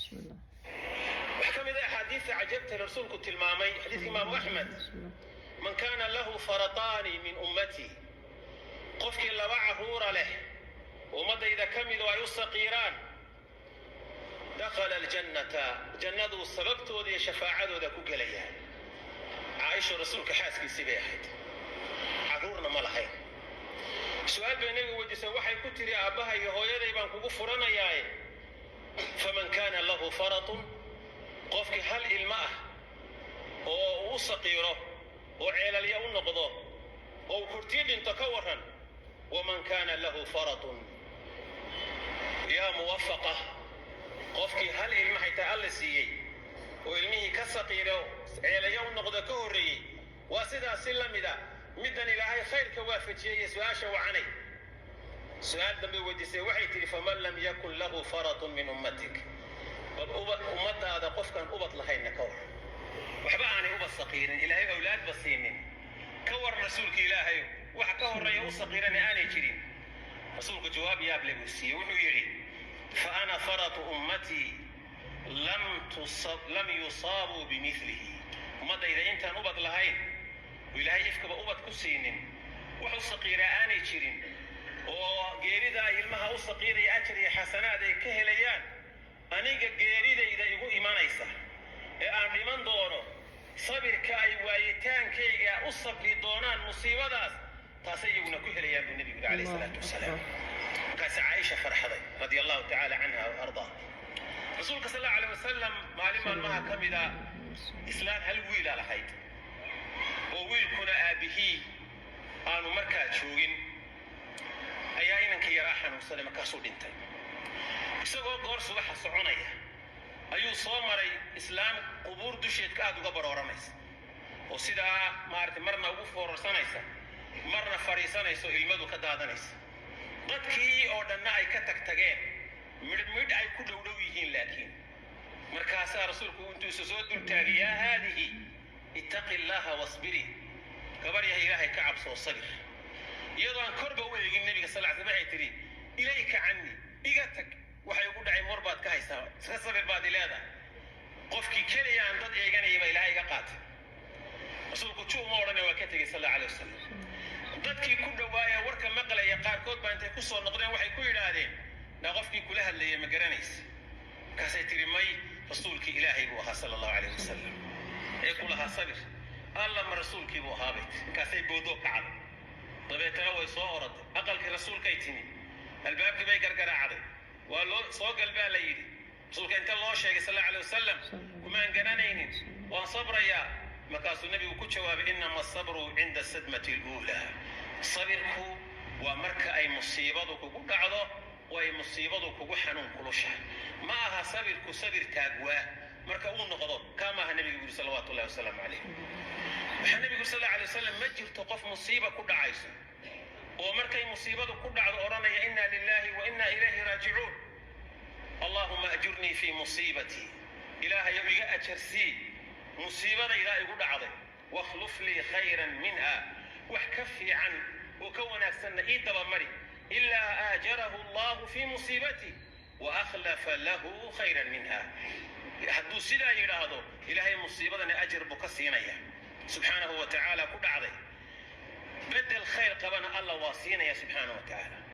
بسم الله. وحكم إذا حديث عجبت لرسولك تلمامي حديث إمام أحمد من كان له فرطان من أمتي قفك إلا بعهور له ومدى إذا كمل ويصقيران دخل الجنة جنة السببت ودي شفاعة ذا كوكليا عائشة رسولك حاسك سبيحت عذورنا ملحين سؤال بين النبي وجه وحي كتر يا أباها يهويا يبان كوكو فرنا ياي فمن كان له فرط قفك هل الماء أو صقيره أو عيل اليوم نقضه أو كرتيد تكورا ومن كان له فرط يا موفقة قفك هل الماء تألسي وإلمه كصقيره عيل اليوم نقضه كوري واسدا سلم إذا مدن إلهي خير كوافجي سؤال وعني سؤال دم ودي وحي فمن لم يكن له فرط من أمتك أمت هذا قف كان أبط لهين كور وحبا عني أبط صقيرين إلهي أولاد بصينين كور رسولك إلهي وحكور ريو صقيرين آني جرين رسولك جواب يابلي بسي وحيري فأنا فرط أمتي لم يصابوا بمثله أمت إذا أنت أبط لهين وإلهي إفك بأبط كسينين وحو صقيرة آني جرين وغيرida ilmaha u saqiiray ajri xasanaad ay ka helayaan aniga geeridayda igu imanaysa ee aan dhiman doono sabirka ay waayitaankayga u sabri doonaan musiibadaas taas ayaguna ku helayaan nabiga kaleey salaatu wasalaam kaas Aisha farxaday radiyallahu ta'ala anha wa arda rasuulka sallallahu alayhi wasallam maaliman ma kamida islaan hal wiil lahayd oo wiilkuna aabihi aanu markaa joogin ayaa inanka yaraa xanuunsaday markaasuu dhintay isagoo goor subaxa soconaya ayuu soo maray islaam qubuur dusheedka aad uga barooranaysa oo sidaa maartay marna ugu foorarsanaysa marna fariisanayso ilmadu ka daadanaysa dadkii oo dhanna ay ka tagtageen midh ay ku dhowdhow yihiin laakiin markaasaa rasuulku intuu soo dultaagay yaa haadihi ittaqillaha wasbiri gabaryaha ilaahay ka cabsoo sabir iyadoo aan korba u eegin nabiga sallallahu alayhi wasallam tiri ilayka anni igatak waxay ugu dhacay morbaad ka haysaa iska sabir baad ileeda qofkii kaliya aan dad eeganayay ba ilaahay ga qaatay rasuulku juuma oranay waa ka tagay sallallahu alayhi wasallam dadkii ku dhawaaya warka maqlaya qaarkood baa intay ku soo noqdeen waxay ku yiraahdeen na qofkii kula hadlayay ma garanaysa kaasay tiri may rasuulkii ilaahay buu ahaa sallallahu alayhi wasallam ee kulaha sabir alla ma rasuulkii buu ahaa kaasay boodo kacad dabeetana way soo oraday aqalkii rasuulka ay timi albaabkii bay gargaraacday waa loo soo galbaa la yiri rasuulka inta loo sheegay sallallahu alayhi wasallam kuma aan garanaynin waan sabraya markaasuu nabigu ku jawaabay inma sabru inda sadmati al-ula sabirku waa marka ay musiibadu kugu dhacdo oo ay musiibadu kugu xanuun kulushahay ma aha sabirku sabir taagwa marka uu noqdo kama aha nabigu sallallahu alayhi wasallam waxa nabigu sallallahu alayhi wasallam ma jirto qof musiiba ku dhacayso oo markay musiibadu ku dhacdo oranaya inna lillahi wa inna ilayhi raaji'un allahumma ajurni fi musibati ilahi iga ajrsi musiibada ila igu dhacday wa akhlif li khayran minha wa kafi an wa kawanasna idaba mari illa ajarahu allah fi musibati wa akhlafa lahu khayran minha haddu sida yiraahdo ilahi musiibadana ajr bu ka siinaya سبحانه وتعالى كل عضي بدل خير قبنا الله واسينا يا سبحانه وتعالى